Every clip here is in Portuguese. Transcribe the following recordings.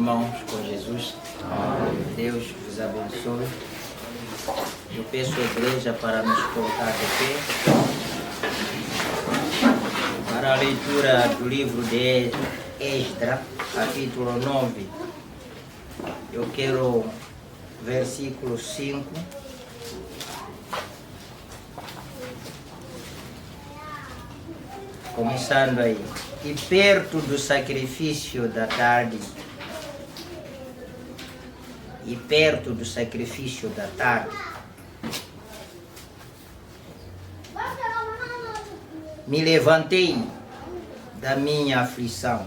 irmãos com Jesus. Amém. Deus vos abençoe. Eu peço à igreja para nos colocar de pé para a leitura do livro de Esdras, capítulo 9. Eu quero versículo 5. Começando aí. E perto do sacrifício da tarde, me levantei da minha aflição.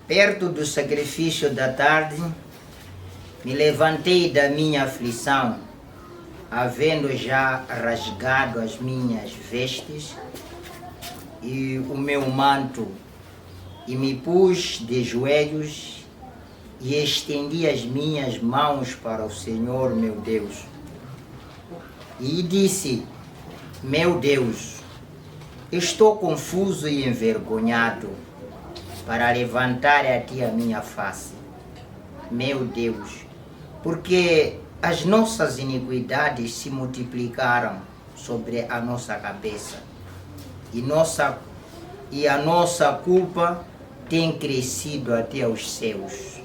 Perto do sacrifício da tarde, me levantei da minha aflição, havendo já rasgado as minhas vestes e o meu manto, e me pus de joelhos e estendi as minhas mãos para o Senhor meu Deus. E disse: meu Deus, estou confuso e envergonhado para levantar a ti a minha face. Meu Deus, porque as nossas iniquidades se multiplicaram sobre a nossa cabeça, e a nossa culpa tem crescido até aos céus.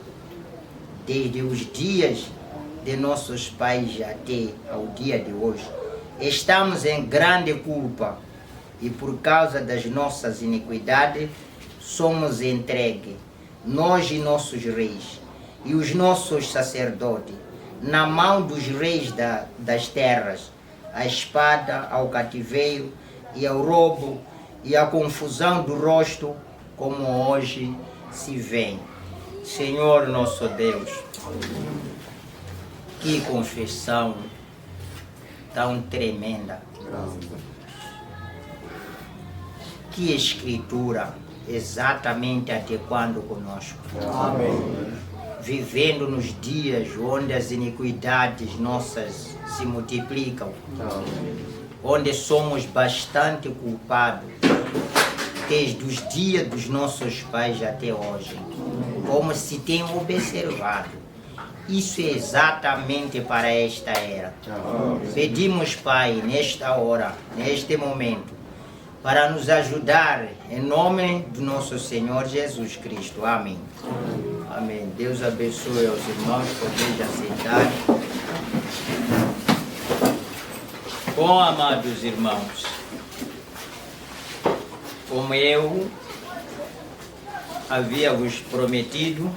Desde os dias de nossos pais até ao dia de hoje, estamos em grande culpa, e por causa das nossas iniquidades somos entregues, nós e nossos reis, e os nossos sacerdotes, na mão dos reis das terras, a espada, ao cativeiro e ao roubo, e à confusão do rosto, como hoje se vê. Senhor nosso Deus, que confissão tão tremenda, que escritura exatamente adequando conosco. Amém. Vivendo nos dias onde as iniquidades nossas se multiplicam, onde somos bastante culpados, desde os dias dos nossos pais até hoje, como se tem observado. Isso é exatamente para esta era. Pedimos, Pai, nesta hora, neste momento, para nos ajudar, em nome do nosso Senhor Jesus Cristo. Amém. Amém. Deus abençoe aos irmãos, podem aceitar. Bom, amados irmãos, como eu havia vos prometido,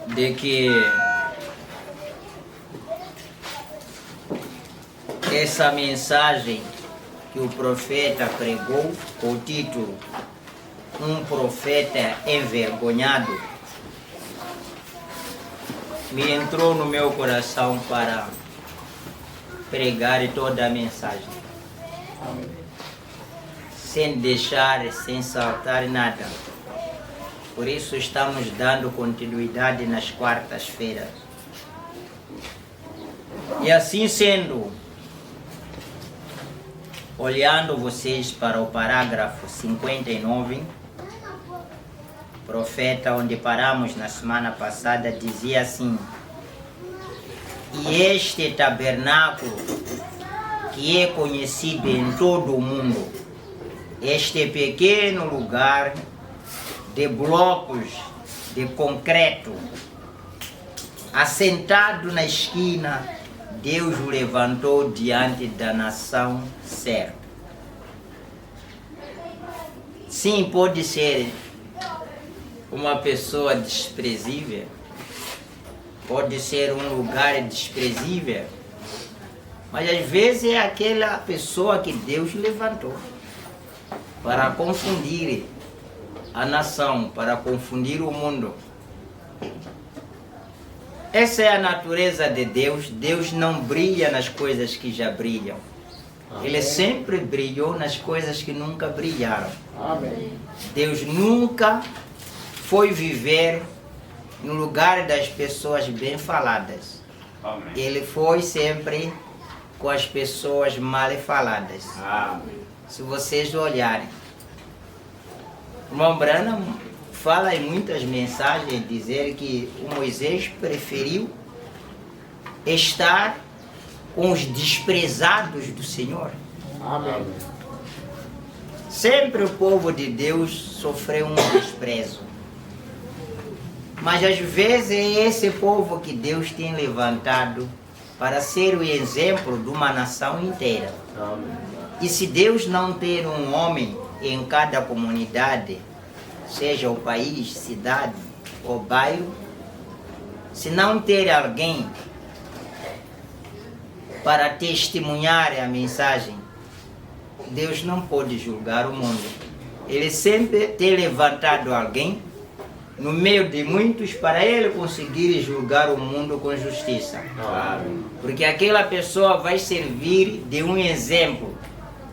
de que essa mensagem que o profeta pregou, com o título Um Profeta Envergonhado, me entrou no meu coração para pregar toda a mensagem. Sem deixar, sem saltar nada. Por isso estamos dando continuidade nas quartas-feiras. E assim sendo, olhando vocês para o parágrafo 59, profeta, onde paramos na semana passada, dizia assim: e este tabernáculo, que é conhecido em todo o mundo, este pequeno lugar de blocos de concreto, assentado na esquina, Deus o levantou diante da nação certa. Sim, pode ser uma pessoa desprezível, pode ser um lugar desprezível, mas às vezes é aquela pessoa que Deus levantou para confundir a nação, para confundir o mundo. Essa é a natureza de Deus. Deus não brilha nas coisas que já brilham. Ele sempre brilhou nas coisas que nunca brilharam. Amém. Deus nunca foi viver no lugar das pessoas bem faladas. Amém. Ele foi sempre com as pessoas mal faladas. Amém. Se vocês olharem, o irmão Branham fala em muitas mensagens dizer que o Moisés preferiu estar com os desprezados do Senhor. Amém. Sempre o povo de Deus sofreu um desprezo. Mas às vezes é esse povo que Deus tem levantado para ser o exemplo de uma nação inteira. Amém. E se Deus não ter um homem em cada comunidade, seja o país, cidade ou bairro, se não ter alguém para testemunhar a mensagem, Deus não pode julgar o mundo. Ele sempre tem levantado alguém no meio de muitos para ele conseguir julgar o mundo com justiça. Amém. Porque aquela pessoa vai servir de um exemplo.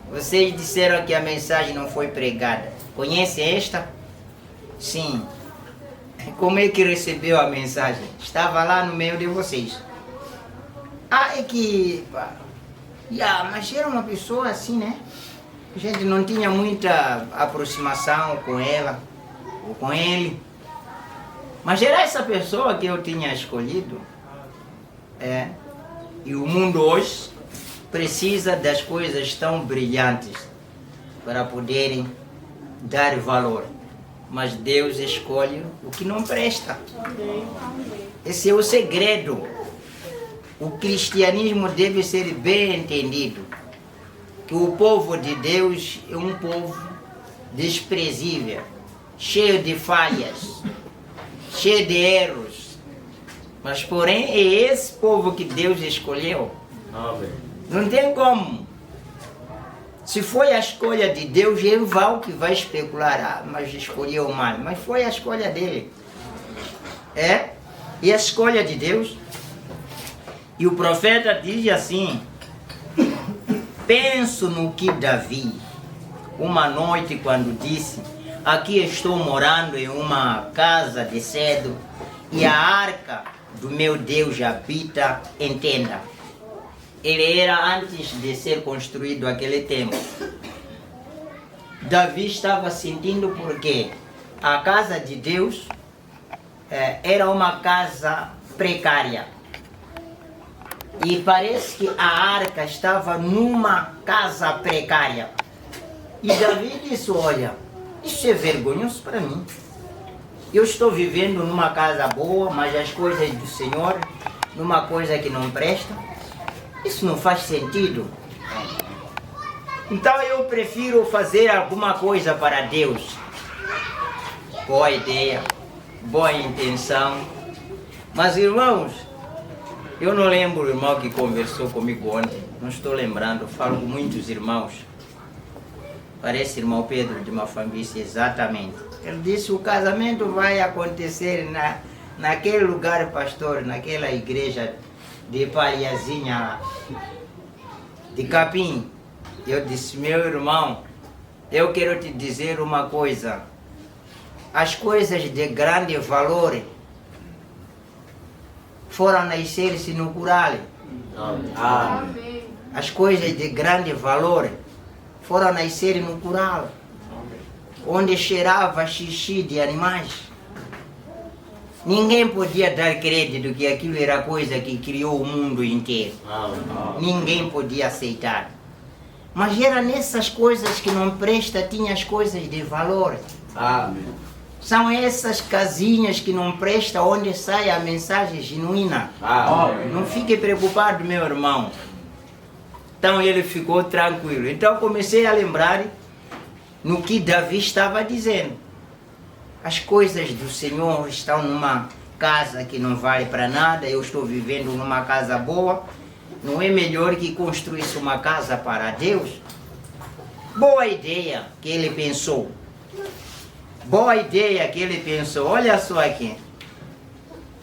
Vocês disseram que a mensagem não foi pregada. Conhece esta? Sim. Como é que recebeu a mensagem? Estava lá no meio de vocês. É que... mas era uma pessoa assim, né? A gente não tinha muita aproximação com ela ou com ele. Mas era essa pessoa que eu tinha escolhido. E o mundo hoje precisa das coisas tão brilhantes para poderem dar valor. Mas Deus escolhe o que não presta. Esse é o segredo. O cristianismo deve ser bem entendido. Que o povo de Deus é um povo desprezível, cheio de falhas, cheio de erros. Mas porém é esse povo que Deus escolheu. Amém. Não tem como. Se foi a escolha de Deus, ele vai que vai especular, mas escolheu mal. Mas foi a escolha dele. E a escolha de Deus. E o profeta diz assim: penso no que Davi, uma noite quando disse, aqui estou morando em uma casa de cedro e a arca do meu Deus habita em tenda. Ele era antes de ser construído aquele templo. Davi estava sentindo porque a casa de Deus era uma casa precária. E parece que a arca estava numa casa precária. E Davi disse, olha, isso é vergonhoso para mim. Eu estou vivendo numa casa boa, mas as coisas do Senhor, numa coisa que não presta, isso não faz sentido. Então eu prefiro fazer alguma coisa para Deus. Boa ideia, boa intenção. Mas irmãos, eu não lembro o irmão que conversou comigo ontem. Não estou lembrando, falo com muitos irmãos. Parece irmão Pedro de Mafambice, exatamente. Ele disse, o casamento vai acontecer naquele lugar, pastor, naquela igreja de Pariazinha lá, de Capim. Eu disse, meu irmão, eu quero te dizer uma coisa. As coisas de grande valor foram nascer-se no curral. Amém. As coisas de grande valor foram nascer no curral, onde cheirava xixi de animais. Ninguém podia dar crédito que aquilo era coisa que criou o mundo inteiro. Ninguém podia aceitar. Mas era nessas coisas que não presta, tinha as coisas de valor. Amém. São essas casinhas que não presta, onde sai a mensagem genuína. Amém. Não fique preocupado, meu irmão. Então ele ficou tranquilo. Então comecei a lembrar no que Davi estava dizendo. As coisas do Senhor estão numa casa que não vale para nada. Eu estou vivendo numa casa boa. Não é melhor que construísse uma casa para Deus? Boa ideia que ele pensou. Boa ideia que ele pensou. Olha só aqui.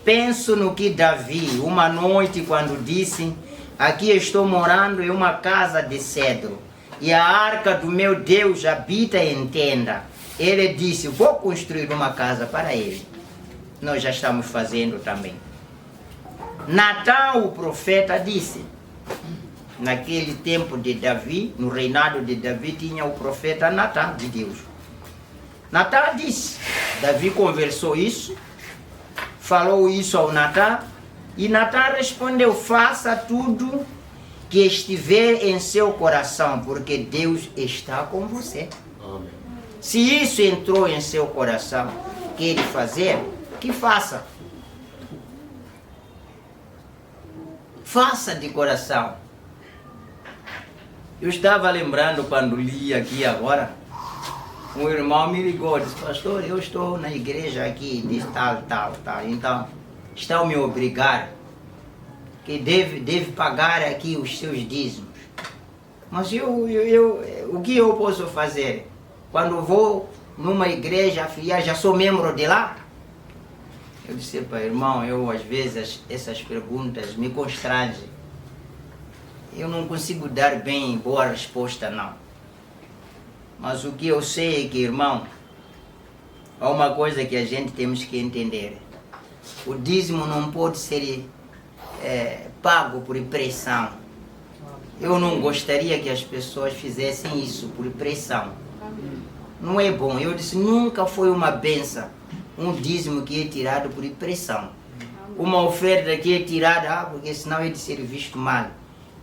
Penso no que Davi, uma noite, quando disse, aqui estou morando em uma casa de cedro, e a arca do meu Deus habita em tenda. Ele disse, vou construir uma casa para ele. nós já estamos fazendo também. Natan, o profeta, disse, naquele tempo de Davi, no reinado de Davi, tinha o profeta Natan de Deus. Natan disse, Davi conversou isso, falou isso ao Natan, e Natan respondeu, faça tudo que estiver em seu coração, porque Deus está com você. Amém. Se isso entrou em seu coração, quer fazer, que faça. Faça de coração. Eu estava lembrando quando li aqui agora, um irmão me ligou, disse, pastor, eu estou na igreja aqui, de tal, então estão me obrigar que deve pagar aqui os seus dízimos. Mas o que eu posso fazer? Quando vou numa igreja afiliar, já sou membro de lá? Eu disse, para irmão, eu às vezes essas perguntas me constrangem. Eu não consigo dar bem boa resposta, não. Mas o que eu sei é que, irmão, há uma coisa que a gente temos que entender. O dízimo não pode ser pago por pressão. Eu não gostaria que as pessoas fizessem isso por pressão. Não é bom. Eu disse, nunca foi uma benção um dízimo que é tirado por pressão. Uma oferta que é tirada, porque senão é de ser visto mal.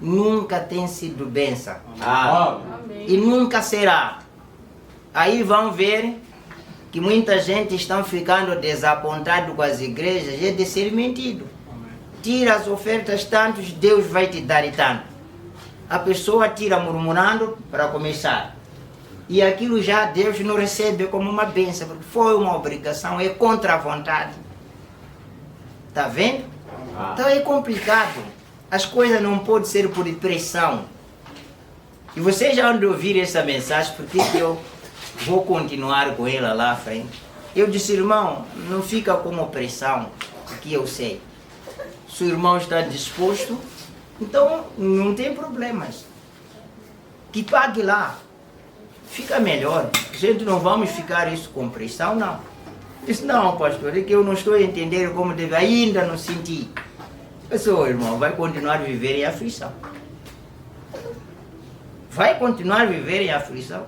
Nunca tem sido benção. E nunca será. Aí vão ver que muita gente está ficando desapontado com as igrejas, é de ser mentido. Tira as ofertas tantos, Deus vai te dar e tanto. A pessoa tira murmurando para começar. E aquilo já Deus não recebe como uma bênção, porque foi uma obrigação, é contra a vontade. Está vendo? Então é complicado. As coisas não podem ser por pressão. E você já andou ouvir essa mensagem, porque eu vou continuar com ela lá à frente. Eu disse, irmão, não fica como pressão, que eu sei. Se o irmão está disposto, então não tem problemas. Que pague lá. Fica melhor. A gente não vamos ficar isso com pressão, não. Disse, não, pastor, é que eu não estou entendendo como deve, ainda não senti. Pessoal, irmão, vai continuar a viver em aflição. Vai continuar a viver em aflição.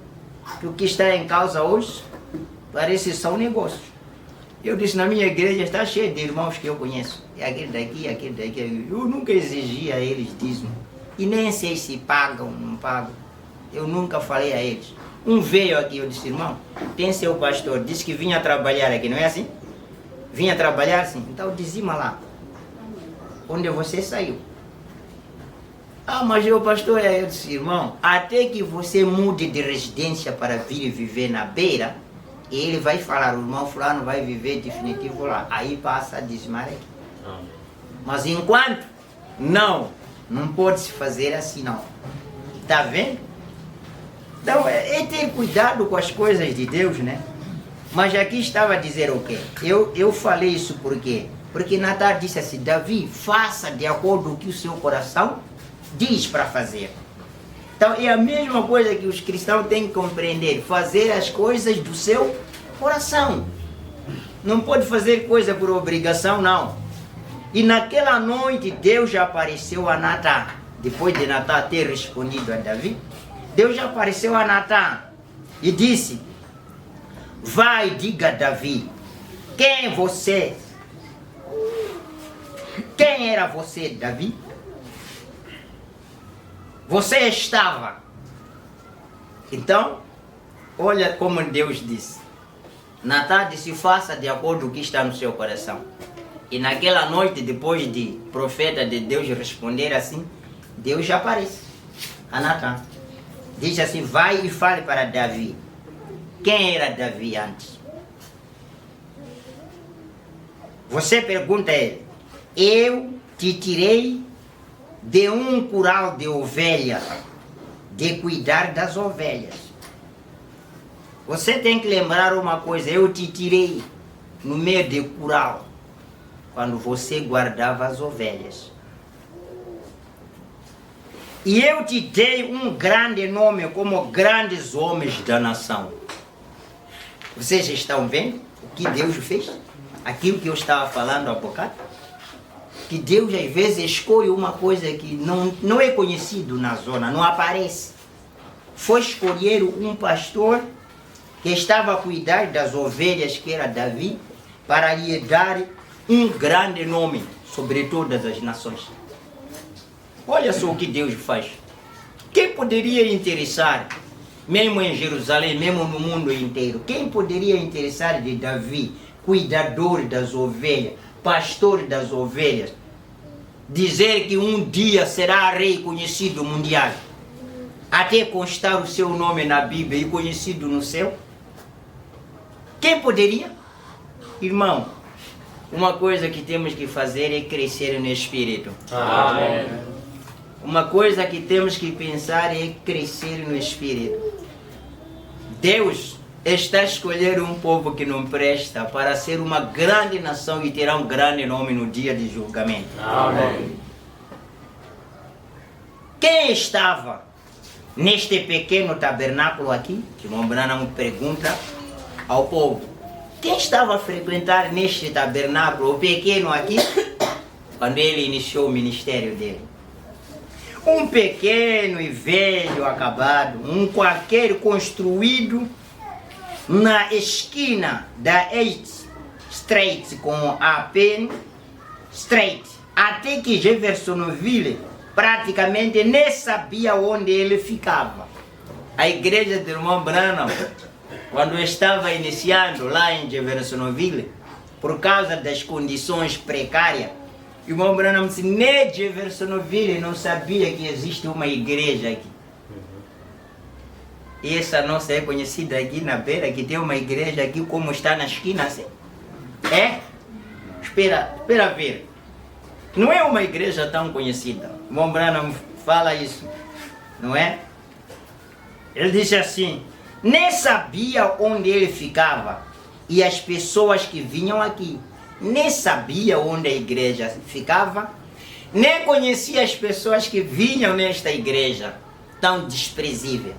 Que o que está em causa hoje parece só um negócio. Eu disse, na minha igreja está cheio de irmãos que eu conheço. E aquele daqui. Eu nunca exigi a eles dízimo. E nem sei se pagam ou não pagam. Eu nunca falei a eles. Um veio aqui, eu disse, irmão, tem seu pastor, disse que vinha trabalhar aqui, não é assim? Vinha trabalhar sim? Então dizima lá. Onde você saiu? Ah, mas eu, pastor, eu disse, irmão, até que você mude de residência para vir viver na beira, ele vai falar, o irmão fulano vai viver definitivo lá. Aí passa a dizimar aqui. Mas enquanto, não pode se fazer assim não. Está vendo? Então, é ter cuidado com as coisas de Deus, né? Mas aqui estava a dizer o quê? Eu falei isso por quê? Porque Natan disse assim, Davi, faça de acordo com o que o seu coração diz para fazer. Então, é a mesma coisa que os cristãos têm que compreender. Fazer as coisas do seu coração. Não pode fazer coisa por obrigação, não. E naquela noite, Deus já apareceu a Natan. Depois de Natan ter respondido a Davi, Deus já apareceu a Natan e disse, vai, diga a Davi, quem é você? Quem era você, Davi? Você estava. Então, olha como Deus disse. Natan disse, faça de acordo com o que está no seu coração. E naquela noite, depois de profeta de Deus responder assim, Deus já aparece a Natan. Diz assim, vai e fale para Davi. Quem era Davi antes? Você pergunta a ele, eu te tirei de um curral de ovelhas, de cuidar das ovelhas. Você tem que lembrar uma coisa, eu te tirei no meio de curral, quando você guardava as ovelhas. E eu te dei um grande nome como grandes homens da nação. Vocês estão vendo o que Deus fez? aquilo que eu estava falando há bocado, que Deus às vezes escolhe uma coisa que não é conhecido na zona, não aparece. Foi escolher um pastor que estava a cuidar das ovelhas, que era Davi, para lhe dar um grande nome sobre todas as nações. Olha só o que Deus faz. Quem poderia interessar, mesmo em Jerusalém, mesmo no mundo inteiro, quem poderia interessar de Davi, cuidador das ovelhas, pastor das ovelhas, dizer que um dia será rei conhecido mundial, até constar o seu nome na Bíblia e conhecido no céu? Quem poderia? Irmão, uma coisa que temos que fazer é crescer no Espírito. Amém. Uma coisa que temos que pensar é crescer no Espírito. Deus está a escolher um povo que não presta para ser uma grande nação e terá um grande nome no dia de julgamento. Amém. Quem estava neste pequeno tabernáculo aqui? Que o irmão Branham pergunta ao povo. Quem estava a frequentar neste tabernáculo, o pequeno aqui, quando ele iniciou o ministério dele? Um pequeno e velho acabado, um qualquer construído na esquina da 8th Street com a Penn Street, até que Jeffersonville praticamente nem sabia onde ele ficava. A igreja do irmão Branham, quando estava iniciando lá em Jeffersonville, por causa das condições precárias, o irmão Branham disse, nem Jeffersonville não sabia que existe uma igreja aqui. E essa nossa é conhecida aqui na beira, que tem uma igreja aqui como está na esquina assim. É? Espera ver. Não é uma igreja tão conhecida. O irmão Branham fala isso, não é? Ele disse assim, nem sabia onde ele ficava. E as pessoas que vinham aqui nem sabia onde a igreja ficava, nem conhecia as pessoas que vinham nesta igreja tão desprezível.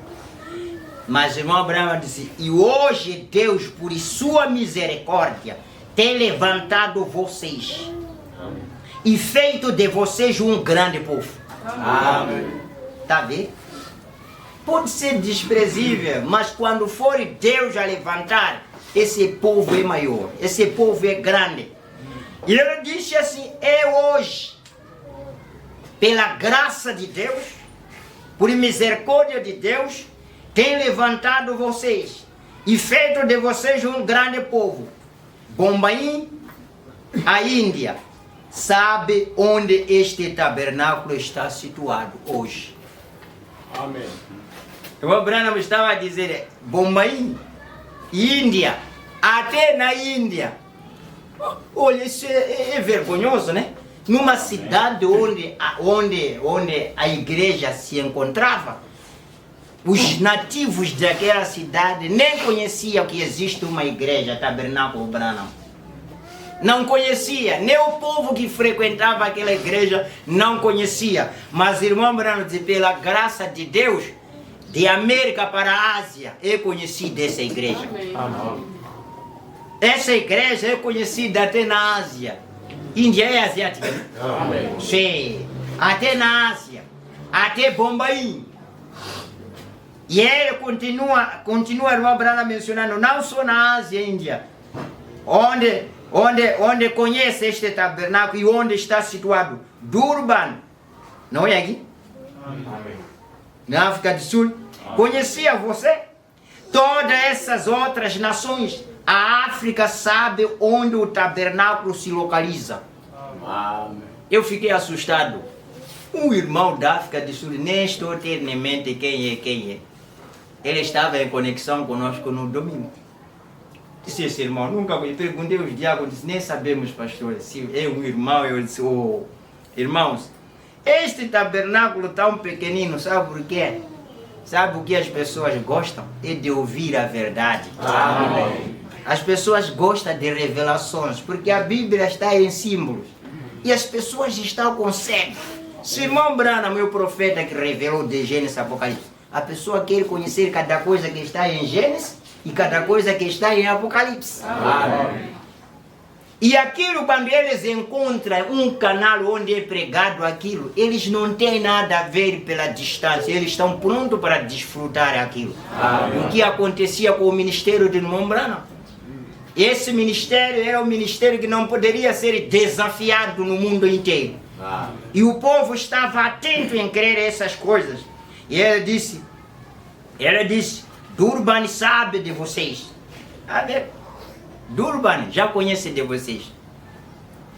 Mas o irmão Abraão disse, e hoje Deus, por sua misericórdia, tem levantado vocês e feito de vocês um grande povo. Amém. Tá vendo? Pode ser desprezível, mas quando for Deus a levantar, esse povo é maior, esse povo é grande. E ele disse assim, é hoje, pela graça de Deus, por misericórdia de Deus, tem levantado vocês e feito de vocês um grande povo. Bombaim, a Índia, sabe onde este tabernáculo está situado hoje. Amém. O Abraão estava a dizer, Bombaim, Índia, até na Índia. Olha, isso é vergonhoso, né? Numa cidade onde a igreja se encontrava, os nativos daquela cidade nem conheciam que existe uma igreja, Tabernáculo Branham. Não conhecia, nem o povo que frequentava aquela igreja não conhecia. Mas irmão Branham diz, pela graça de Deus, de América para a Ásia, é conhecida essa igreja. Amém. Essa igreja é conhecida até na Ásia. Índia é asiática. Amém. Sim, até na Ásia, até Bombaim. E ele continua irmão Branham mencionando, não só na Ásia e Índia, onde conhece este tabernáculo e onde está situado. Durban, não é aqui? Amém. Na África do Sul. Conhecia você? Todas essas outras nações, a África sabe onde o tabernáculo se localiza. Amém. Eu fiquei assustado. Um irmão da África do Sul, nem estou a ter em mente quem é. Ele estava em conexão conosco no domingo. Disse esse irmão, nunca me perguntei aos diáconos, nem sabemos, pastor, se é um irmão. Eu disse, oh, irmãos, este tabernáculo tão pequenino, sabe por quê? Sabe o que as pessoas gostam? É de ouvir a verdade. Amém. As pessoas gostam de revelações, porque a Bíblia está em símbolos. E as pessoas estão com sede. Se o irmão Branham, meu profeta que revelou de Gênesis e Apocalipse, a pessoa quer conhecer cada coisa que está em Gênesis e cada coisa que está em Apocalipse. Amém. E aquilo, quando eles encontram um canal onde é pregado aquilo, eles não têm nada a ver pela distância, eles estão prontos para desfrutar aquilo. O que acontecia com o ministério de Irmão Branham? Esse ministério era um ministério que não poderia ser desafiado no mundo inteiro. E o povo estava atento em crer essas coisas. E ele disse, Durban sabe de vocês. A ver, Durban já conhece de vocês.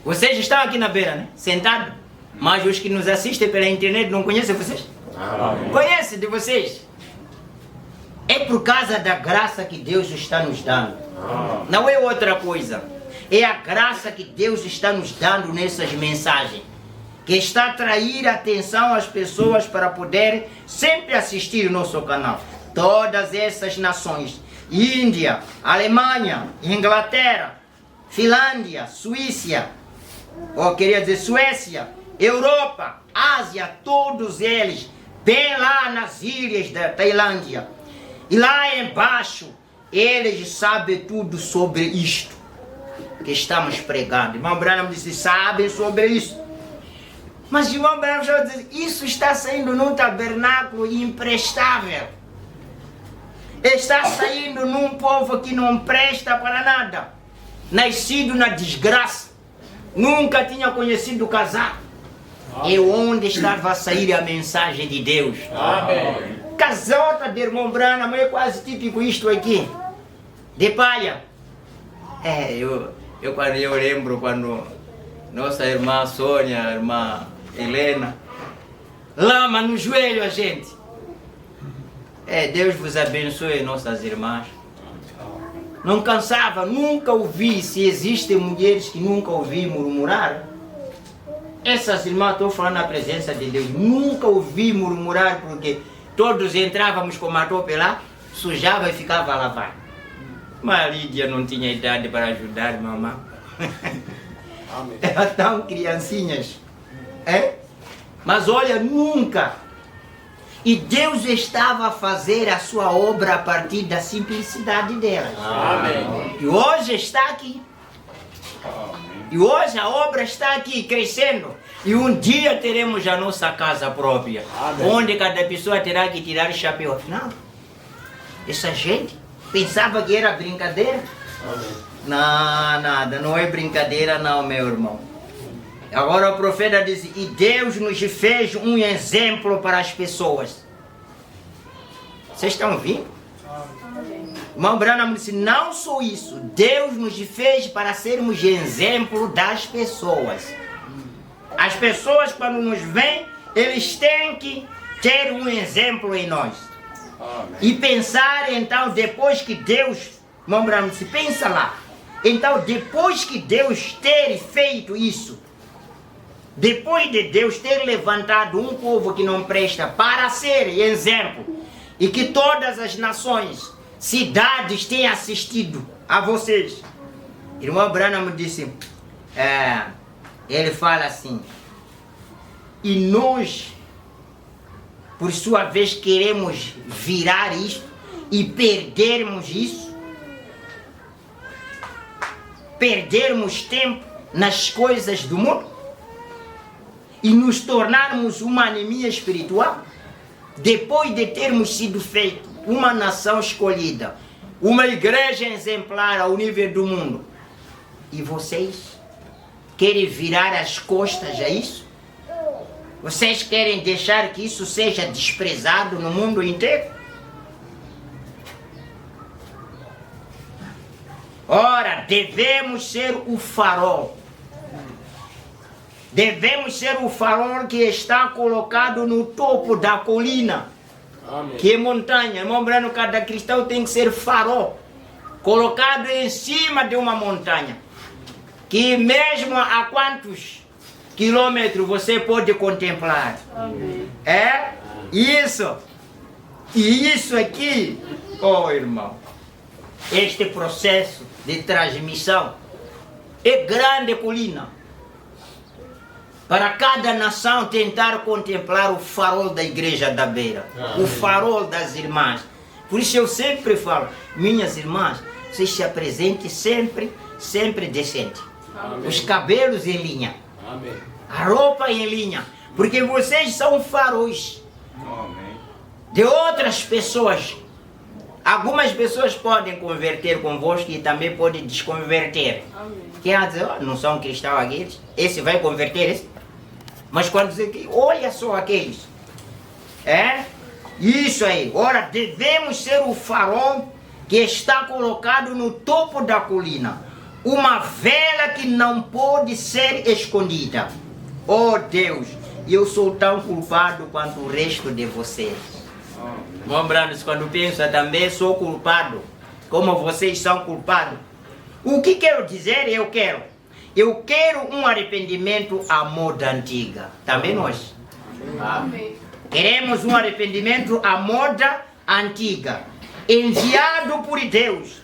Vocês estão aqui na beira, né? Sentados. Mas os que nos assistem pela internet não conhecem vocês. Conhecem de vocês. É por causa da graça que Deus está nos dando. Não é outra coisa. É a graça que Deus está nos dando nessas mensagens, que está a atrair a atenção às pessoas para poderem sempre assistir o nosso canal. Todas essas nações, Índia, Alemanha, Inglaterra, Finlândia, Suécia, Suécia, Europa, Ásia, todos eles, bem lá nas ilhas da Tailândia. E lá embaixo, eles sabem tudo sobre isto que estamos pregando. Irmão Branham disse, sabem sobre isso. Mas irmão Branham já disse, isso está saindo num tabernáculo imprestável. Está saindo num povo que não presta para nada. Nascido na desgraça. Nunca tinha conhecido casar. É onde estava a sair a mensagem de Deus. Amém. Casota de irmão Branham é quase típico isto aqui. De palha. Eu lembro quando nossa irmã Sônia, a irmã Helena, lama no joelho a gente. Deus vos abençoe, nossas irmãs. Não cansava, nunca ouvi, se existem mulheres que nunca ouvi murmurar. Essas irmãs, estou falando na presença de Deus, nunca ouvi murmurar, porque todos entrávamos com a tope lá, sujava e ficava a lavar. Mas Lídia não tinha idade para ajudar mamãe. Elas tão criancinhas. Mas olha, nunca. E Deus estava a fazer a sua obra a partir da simplicidade delas. Amém. E hoje está aqui. E hoje a obra está aqui, crescendo. E um dia teremos a nossa casa própria. Amém. Onde cada pessoa terá que tirar o chapéu. Afinal, essa gente pensava que era brincadeira. Amém. Não, nada, não é brincadeira não, meu irmão. Agora o profeta diz, e Deus nos fez um exemplo para as pessoas. Vocês estão ouvindo? Irmão Branham disse, não só isso, Deus nos fez para sermos exemplo das pessoas. As pessoas quando nos veem, eles têm que ter um exemplo em nós. Amém. E pensar então, depois que Deus, irmão Branham disse, pensa lá. Então depois que Deus ter feito isso, depois de Deus ter levantado um povo que não presta para ser exemplo, e que todas as nações, cidades têm assistido a vocês. Irmão Branham disse, ele fala assim, e nós, por sua vez, queremos virar isso e perdermos isso, perdermos tempo nas coisas do mundo e nos tornarmos uma anemia espiritual, depois de termos sido feito uma nação escolhida, uma igreja exemplar ao nível do mundo. E vocês querem virar as costas a isso? Vocês querem deixar que isso seja desprezado no mundo inteiro? Ora, devemos ser o farol. Devemos ser o farol que está colocado no topo da colina. Amém. Que é montanha. Irmão Branham, cada cristão tem que ser farol, colocado em cima de uma montanha, que mesmo a quantos quilômetros você pode contemplar. Amém. Isso. E isso aqui, irmão, este processo de transmissão é grande colina, para cada nação tentar contemplar o farol da igreja da beira, o farol das irmãs. Por isso eu sempre falo, minhas irmãs, vocês se apresentem sempre decente. Amém. Os cabelos em linha. Amém. A roupa em linha. Porque vocês são faróis Amém. de outras pessoas. Algumas pessoas podem converter convosco e também podem desconverter. Quem vai dizer, "Oh, não são cristãos aqueles, esse vai converter esse." Mas quando dizer que, olha só aqueles. Isso aí. Ora, devemos ser o farol que está colocado no topo da colina. Uma vela que não pode ser escondida. Oh Deus, eu sou tão culpado quanto o resto de vocês. Lembrando-se, quando pensa também sou culpado, como vocês são culpados. O que quero dizer? Eu quero um arrependimento à moda antiga. Também nós. Amém. Queremos um arrependimento à moda antiga, enviado por Deus,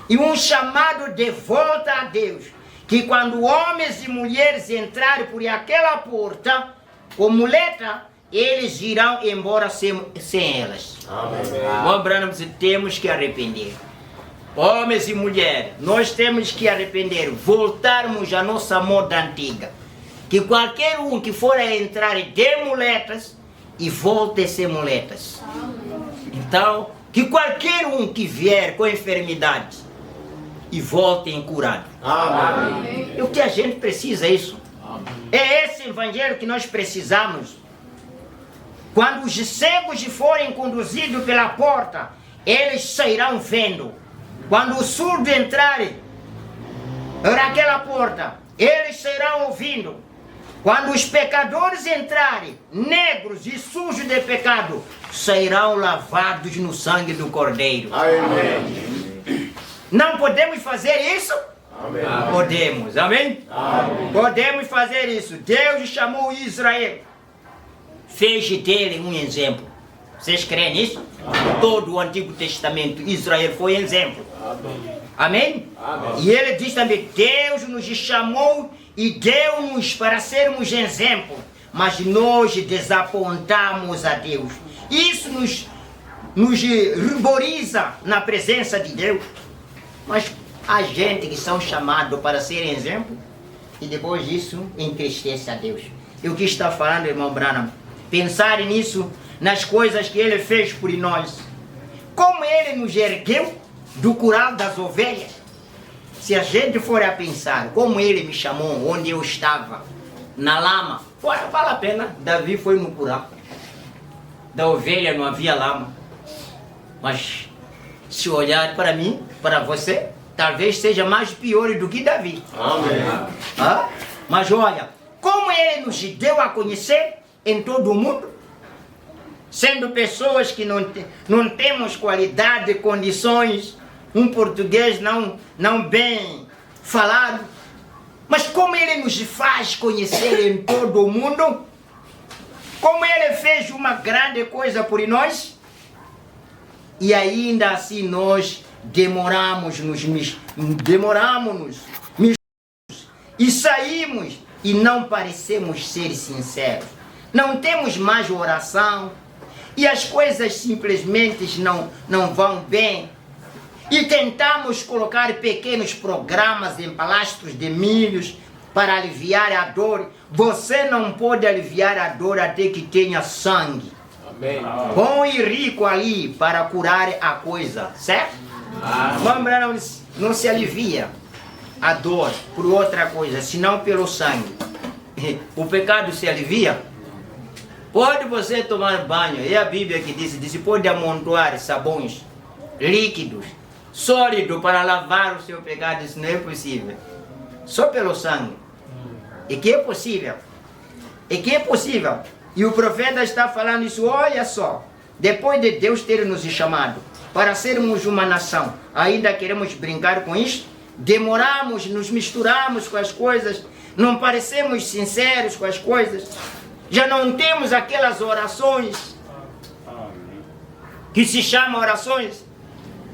e um chamado de volta a Deus, que quando homens e mulheres entrarem por aquela porta com muleta, eles irão embora sem elas. Lembrando-nos, temos que arrepender. Homens e mulheres, nós temos que arrepender, voltarmos à nossa moda antiga. Que qualquer um que for a entrar de muletas, e volte sem muletas. Então, que qualquer um que vier com enfermidade, e voltem curados. Amém. E o que a gente precisa é isso. É esse evangelho que nós precisamos. Quando os cegos forem conduzidos pela porta, eles sairão vendo. Quando os surdos entrarem naquela porta, eles sairão ouvindo. Quando os pecadores entrarem, negros e sujos de pecado, sairão lavados no sangue do Cordeiro. Amém. Não podemos fazer isso? Amém. Podemos, amém? Amém. Podemos fazer isso. Deus chamou Israel, fez dele um exemplo. Vocês creem nisso? Todo o Antigo Testamento, Israel foi exemplo. Amém? Amém. E ele diz também, Deus nos chamou e deu-nos para sermos exemplo, mas nós desapontamos a Deus. Isso nos ruboriza na presença de Deus. Mas há gente que são chamados para ser exemplo e depois disso entristece a Deus. E o que está falando, irmão Branham? Pensar nisso, nas coisas que ele fez por nós. Como ele nos ergueu do curral das ovelhas. Se a gente for a pensar como ele me chamou, onde eu estava, na lama, vale a pena. Davi foi no curral. Da ovelha não havia lama. Mas se olhar para mim, para você, talvez seja mais pior do que Davi. Amém. Mas olha, como ele nos deu a conhecer em todo o mundo, sendo pessoas que não temos qualidade, condições, um português não bem falado, mas como ele nos faz conhecer em todo o mundo, como ele fez uma grande coisa por nós, e ainda assim nós demoramos-nos e saímos e não parecemos ser sinceros. Não temos mais oração e as coisas simplesmente não vão bem. E tentamos colocar pequenos programas em palastros de milhos para aliviar a dor. Você não pode aliviar a dor até que tenha sangue. Amém. Bom e rico ali para curar a coisa, certo? Vamos, não se alivia a dor por outra coisa, senão pelo sangue. O pecado se alivia? Pode você tomar banho, é a Bíblia que diz pode amontoar sabões líquidos, sólido para lavar o seu pecado, isso não é possível. Só pelo sangue. E que é possível. E o profeta está falando isso, olha só. Depois de Deus ter nos chamado para sermos uma nação, ainda queremos brincar com isso? Demoramos, nos misturamos com as coisas, não parecemos sinceros com as coisas. Já não temos aquelas orações que se chamam orações.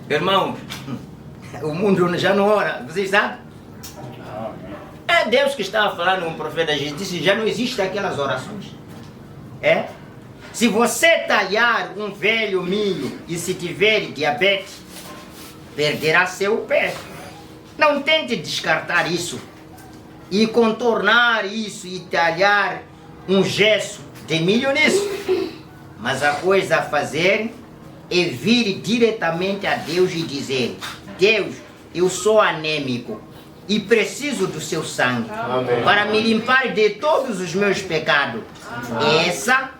Irmão, o mundo já não ora, vocês sabem? É Deus que estava falando com o profeta Jesus, disse, já não existem aquelas orações. Se você talhar um velho milho e se tiver diabetes, perderá seu pé. Não tente descartar isso. e contornar isso e talhar um gesso de milho nisso. Mas a coisa a fazer é vir diretamente a Deus e dizer: Deus, eu sou anêmico e preciso do seu sangue. Amém. Para me limpar de todos os meus pecados. Amém. Essa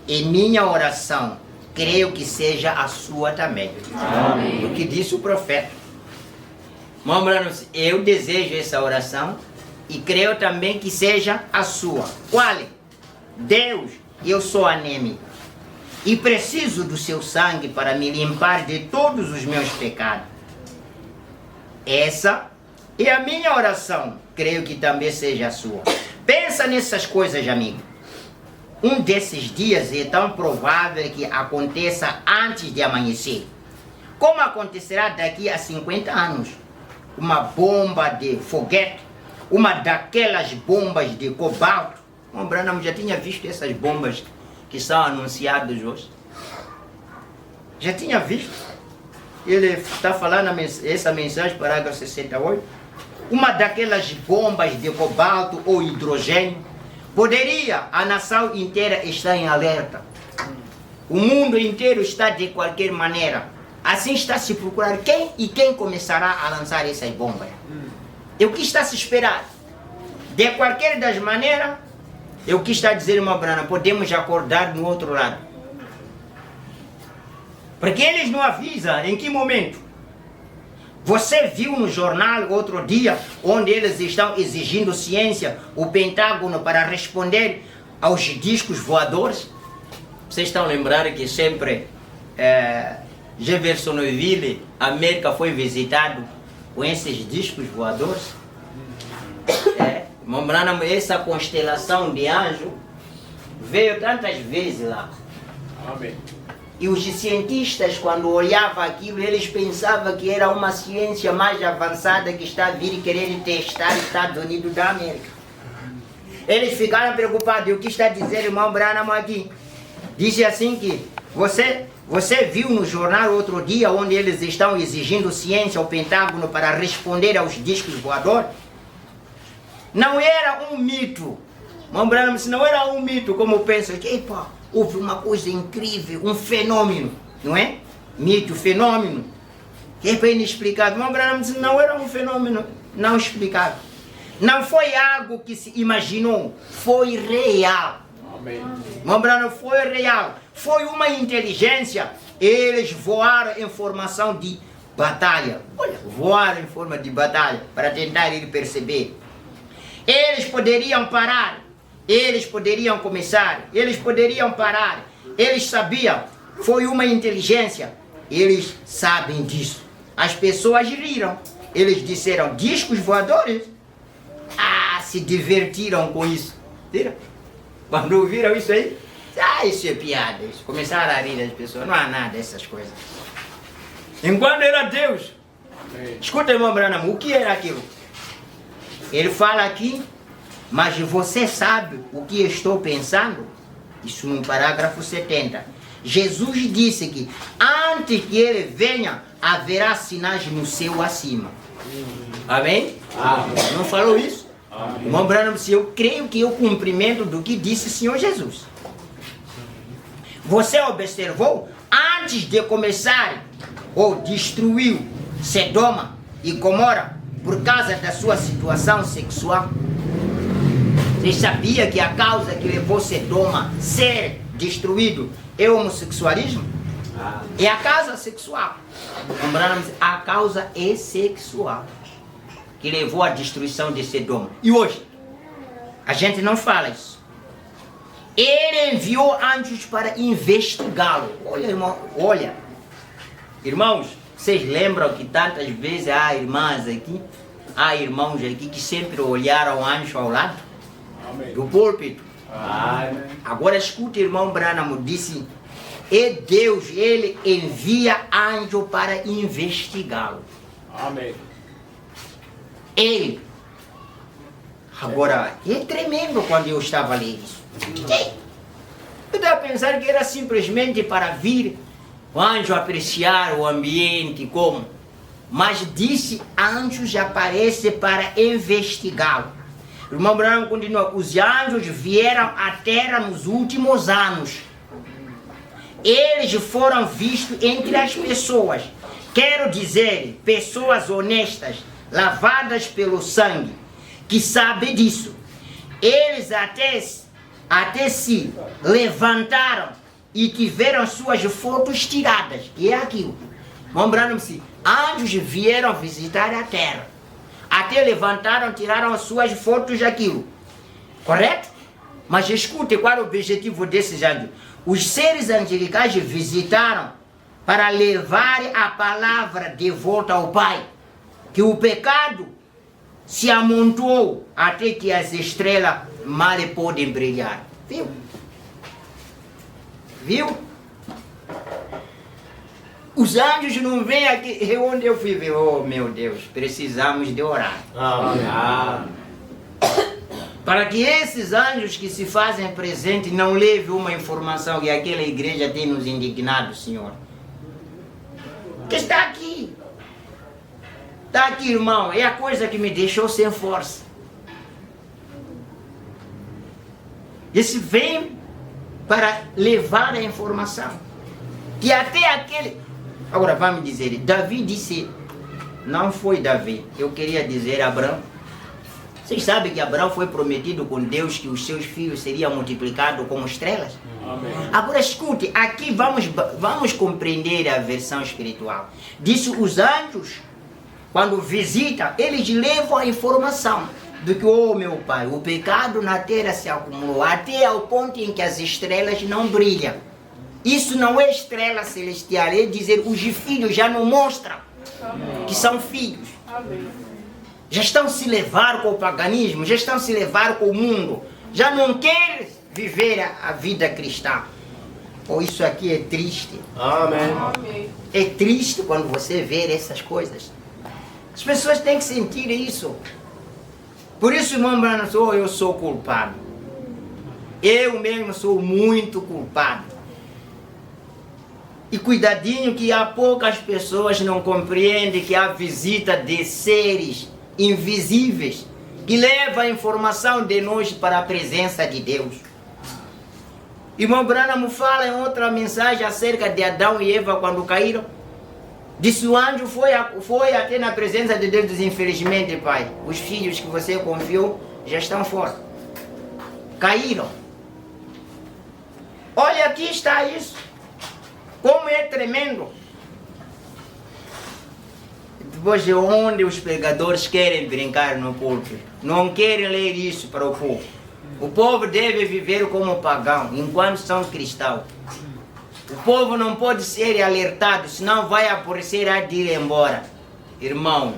é minha oração. Creio que seja a sua também. Amém. O que disse o profeta. Eu desejo essa oração e creio também que seja a sua. Qual? Deus, eu sou anêmico e preciso do seu sangue para me limpar de todos os meus pecados. Essa é a minha oração. Creio que também seja a sua. Pensa nessas coisas, amigo. Um desses dias é tão provável que aconteça antes de amanhecer, como acontecerá daqui a 50 anos. Uma bomba de foguete, uma daquelas bombas de cobalto. O Branham já tinha visto essas bombas que são anunciadas hoje. Já tinha visto. Ele está falando essa mensagem, parágrafo 68. Uma daquelas bombas de cobalto ou hidrogênio. Poderia a nação inteira estar em alerta. O mundo inteiro está de qualquer maneira. Assim está a se procurar quem começará a lançar essas bombas. E o que está a se esperar? De qualquer das maneiras, é o que está a dizer o irmão Branham, podemos acordar no outro lado. Porque eles não avisam em que momento. Você viu no jornal outro dia, onde eles estão exigindo ciência, o Pentágono para responder aos discos voadores? Vocês estão lembrando que sempre Jeffersonville, América, foi visitado com esses discos voadores? Lembrando, essa constelação de anjo veio tantas vezes lá. Amém. E os cientistas, quando olhavam aquilo, eles pensavam que era uma ciência mais avançada que está a vir querer testar os Estados Unidos da América. Eles ficaram preocupados. E o que está dizendo o irmão Branham aqui? Disse assim que você viu no jornal outro dia, onde eles estão exigindo ciência ao Pentágono para responder aos discos voadores? Não era um mito. Irmão Branham, se não era um mito, como pensa que houve uma coisa incrível, um fenômeno, não é? Mito, fenômeno, que é inexplicável. Irmão Branham, não era um fenômeno não explicável. Não foi algo que se imaginou, foi real. Amém. Irmão Branham, foi real. Foi uma inteligência. Eles voaram em formação de batalha. Olha, voaram em forma de batalha para tentar ele perceber. Eles poderiam parar. Eles poderiam começar, eles poderiam parar, eles sabiam, foi uma inteligência, eles sabem disso. As pessoas riram, eles disseram, discos voadores? Se divertiram com isso. Viram? Quando ouviram isso aí, isso é piada, isso. Começaram a rir as pessoas, não há nada dessas coisas. Enquanto era Deus, escuta, irmão Branham, o que era aquilo? Ele fala aqui, mas você sabe o que estou pensando? Isso no parágrafo 70. Jesus disse que antes que ele venha, haverá sinais no céu acima. Amém? Amém. Não falou isso? Irmão Branham, eu creio que é o cumprimento do que disse o Senhor Jesus. Você observou? Antes de começar, ou destruiu Sodoma e Gomorra por causa da sua situação sexual. Você sabia que a causa que levou Sodoma a ser destruído é o homossexualismo? É a causa sexual. A causa é sexual que levou à destruição de Sodoma. E hoje, a gente não fala isso. Ele enviou anjos para investigá-lo. Olha, irmão, olha. Irmãos, vocês lembram que tantas vezes há irmãs aqui, há irmãos aqui que sempre olharam o anjo ao lado? Amém. Do púlpito. Amém. Agora escute, irmão Branham, disse, é Deus, ele envia anjo para investigá-lo. Amém. Ele. Agora, é tremendo quando eu estava a ler isso. Eu estava pensando que era simplesmente para vir o anjo apreciar o ambiente, como. Mas disse, anjos aparecem para investigá-lo. O irmão Branham continua: os anjos vieram à terra nos últimos anos. Eles foram vistos entre as pessoas. Quero dizer, pessoas honestas, lavadas pelo sangue, que sabem disso. Eles até se levantaram e tiveram suas fotos tiradas. E é aquilo. Lembrando-se, anjos vieram visitar a terra. Até levantaram, tiraram as suas fotos daquilo. Correto? Mas escute, qual é o objetivo desses anjos? Os seres angelicais visitaram para levar a palavra de volta ao Pai. Que o pecado se amontoou até que as estrelas mal podem brilhar. Viu? Viu? Os anjos não vêm aqui. Onde eu fui ver? Oh, meu Deus, precisamos de orar. Amém. Para que esses anjos que se fazem presentes não levem uma informação que aquela igreja tem nos indignado, Senhor. Que está aqui. Está aqui, irmão. É a coisa que me deixou sem força. Esse vem para levar a informação. Que até aquele... Agora, vamos dizer, Davi disse... Não foi Davi. Eu queria dizer Abraão. Vocês sabem que Abraão foi prometido com Deus que os seus filhos seriam multiplicados como estrelas? Amém. Agora escute, aqui vamos compreender a versão espiritual. Disse os anjos, quando visitam, eles levam a informação do que, oh meu pai, o pecado na terra se acumulou até ao ponto em que as estrelas não brilham. Isso não é estrela celestial, é dizer, os filhos já não mostram que são filhos. Amém. Já estão se levar com o paganismo, já estão se levar com o mundo, já não querem viver a vida cristã. Oh, isso aqui é triste. Amém. É triste quando você vê essas coisas. As pessoas têm que sentir isso. Por isso, irmão Branham, eu sou culpado. Eu mesmo sou muito culpado. E cuidadinho que há poucas pessoas não compreendem que há visita de seres invisíveis que levam a informação de nós para a presença de Deus. Irmão Branham fala em outra mensagem acerca de Adão e Eva quando caíram. Disse o anjo foi até na presença de Deus, diz, infelizmente, pai, os filhos que você confiou já estão fora. Caíram. Olha, aqui está isso. Como é tremendo. Depois, onde os pregadores querem brincar no púlpito, não querem ler isso para o povo. O povo deve viver como pagão, enquanto são cristãos. O povo não pode ser alertado, senão vai aborrecer a de ir embora. Irmão,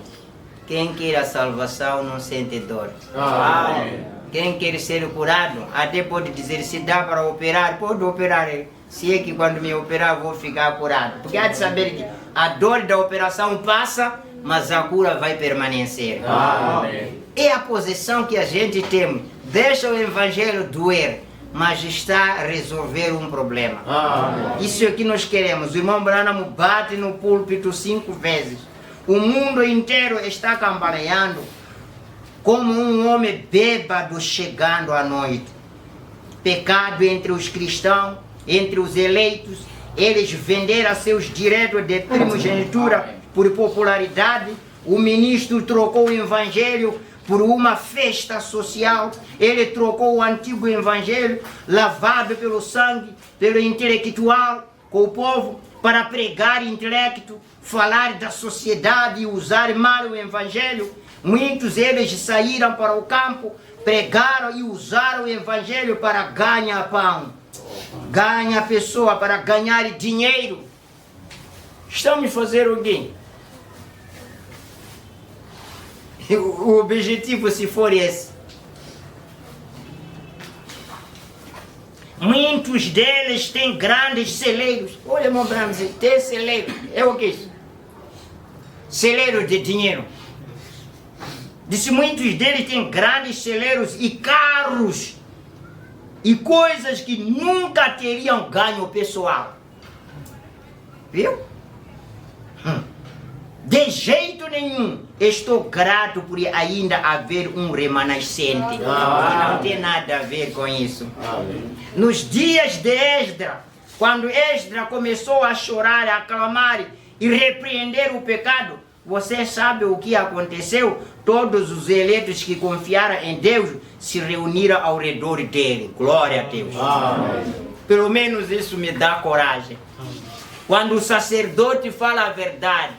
quem quer a salvação não sente dor. Amém. Quem quer ser curado, até pode dizer, se dá para operar, pode operar. Se é que quando me operar vou ficar curado. Porque há de saber que a dor da operação passa, mas a cura vai permanecer. Amém. É a posição que a gente tem. Deixa o evangelho doer, mas está a resolver um problema. Amém. Isso é o que nós queremos. O irmão Branham bate no púlpito 5 vezes. O mundo inteiro está cambaleando como um homem bêbado chegando à noite. Pecado entre os cristãos, entre os eleitos. Eles venderam seus direitos de primogenitura por popularidade. O ministro trocou o evangelho por uma festa social. Ele trocou o antigo evangelho, lavado pelo sangue, pelo intelectual, com o povo, para pregar intelecto, falar da sociedade e usar mal o evangelho. Muitos deles saíram para o campo, pregaram e usaram o evangelho para ganhar pão. Ganha a pessoa para ganhar dinheiro. Estamos fazendo o quê? O objetivo, se for esse. Muitos deles têm grandes celeiros. Olha, irmão Branham, tem celeiro. É o que? Celeiro de dinheiro. Disse, muitos deles têm grandes celeiros e carros. E coisas que nunca teriam ganho pessoal. Viu? De De jeito nenhum estou grato por ainda haver um remanescente. Que não tem nada a ver com isso. Nos dias de Esdra, quando Esdra começou a chorar, a clamar e repreender o pecado, você sabe o que aconteceu? Todos os eleitos que confiaram em Deus se reuniram ao redor dele. Glória a Deus. Pelo menos isso me dá coragem. Quando o sacerdote fala a verdade,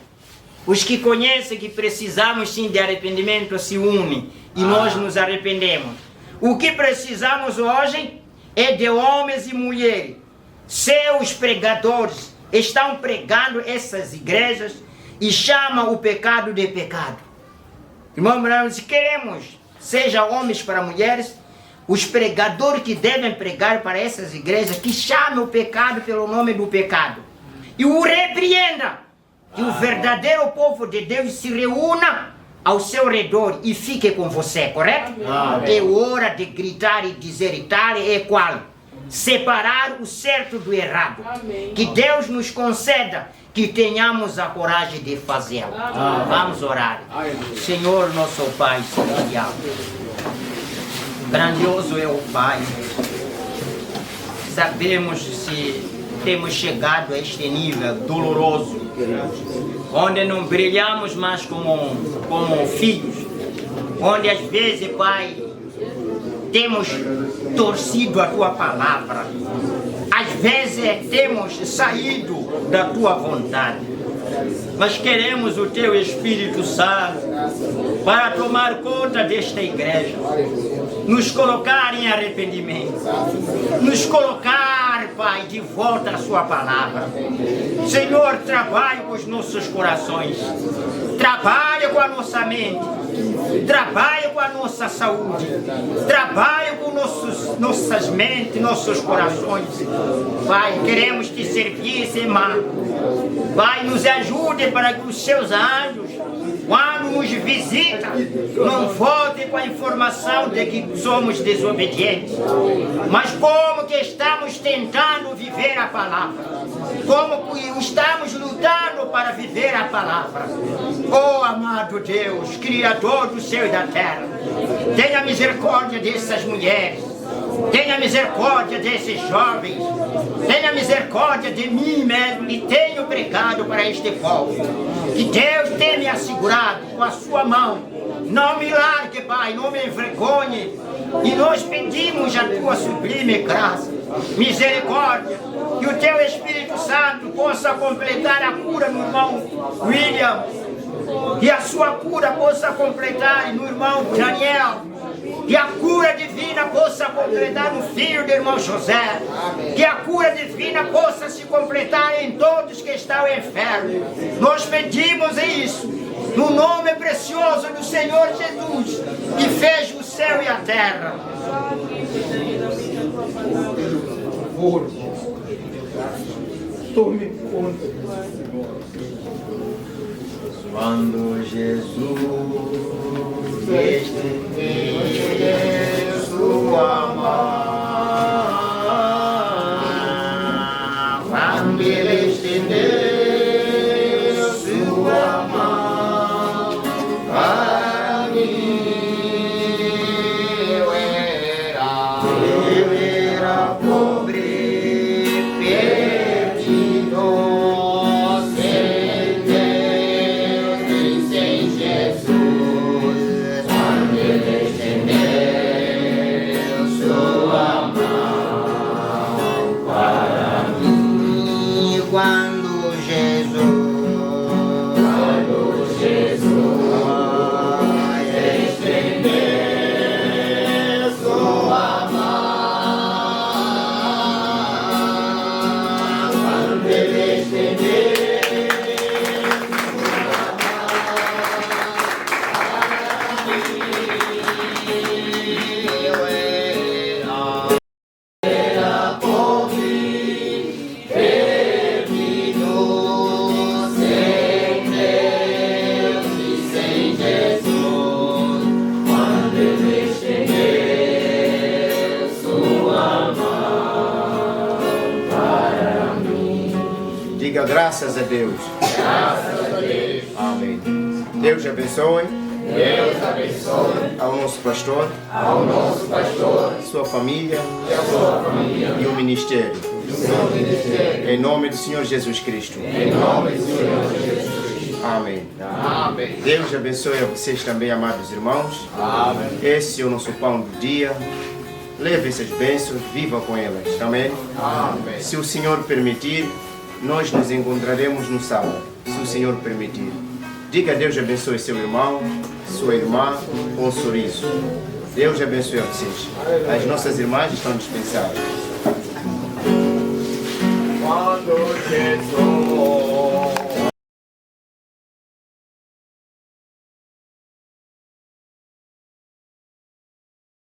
os que conhecem que precisamos sim de arrependimento se unem e nós nos arrependemos. O que precisamos hoje é de homens e mulheres. Seus pregadores estão pregando essas igrejas e chamam o pecado de pecado. Irmãos, se queremos, seja homens para mulheres, os pregadores que devem pregar para essas igrejas, que chamem o pecado pelo nome do pecado e o repreenda. Que o verdadeiro povo de Deus se reúna ao seu redor e fique com você, correto? É hora de gritar e dizer tal e qual. Separar o certo do errado. Que Deus nos conceda que tenhamos a coragem de fazê-lo. Vamos orar. Senhor nosso Pai celestial, grandioso é o Pai. Sabemos se temos chegado a este nível doloroso, onde não brilhamos mais como filhos, onde às vezes, Pai, temos torcido a Tua palavra, às vezes temos saído da Tua vontade, mas queremos o Teu Espírito Santo para tomar conta desta igreja, nos colocar em arrependimento, nos colocar, Pai, de volta à Sua palavra. Senhor, trabalhe com os nossos corações, trabalhe com a nossa mente, trabalhe com a nossa saúde, trabalhe com nossas mentes, nossos corações. Pai, queremos Te servir, Senhor. Pai, nos ajude para que os Seus anjos, quando nos visita, não volte com a informação de que somos desobedientes, mas como que estamos tentando viver a palavra, como que estamos lutando para viver a palavra. Oh, amado Deus, Criador do céu e da terra, tenha misericórdia dessas mulheres, tenha misericórdia desses jovens, tenha misericórdia de mim mesmo, que tenho pregado para este povo. Que Deus tenha me assegurado com a Sua mão. Não me largue, Pai, não me envergonhe. E nós pedimos a Tua sublime graça, misericórdia, que o Teu Espírito Santo possa completar a cura no irmão William, que a sua cura possa completar no irmão Daniel, que a cura divina possa completar no filho do irmão José, que a cura divina possa se completar em todos que estão enfermos. Nós pedimos isso no nome precioso do Senhor Jesus, que fez o céu e a terra. Por favor, tome conta. Quando Jesus estendeu Sua mão, quando Ele estendeu Sua mão para mim, eu era pobre, perdido, sem Deus e sem Jesus. Quando Ele estendeu Sua mão para mim, quando Jesus estendeu Sua mão, quando Ele estendeu Diga graças a Deus. Graças a Deus. Amém. Deus abençoe. Deus abençoe Ao nosso pastor, ao nosso pastor, sua família sua família e o ministério. e o seu ministério. Em nome do Senhor Jesus Cristo. Em nome do Senhor Jesus Cristo. Amém. Amém. Deus abençoe a vocês também, amados irmãos. Amém. Esse é o nosso pão do dia. Leve essas bênçãos, viva com elas. Amém? Amém. Se o Senhor permitir, nós nos encontraremos no sábado. Se o Senhor permitir. Diga: Deus abençoe seu irmão, sua irmã, com um sorriso. Deus abençoe a vocês. As nossas irmãs estão dispensadas. Quando Jesus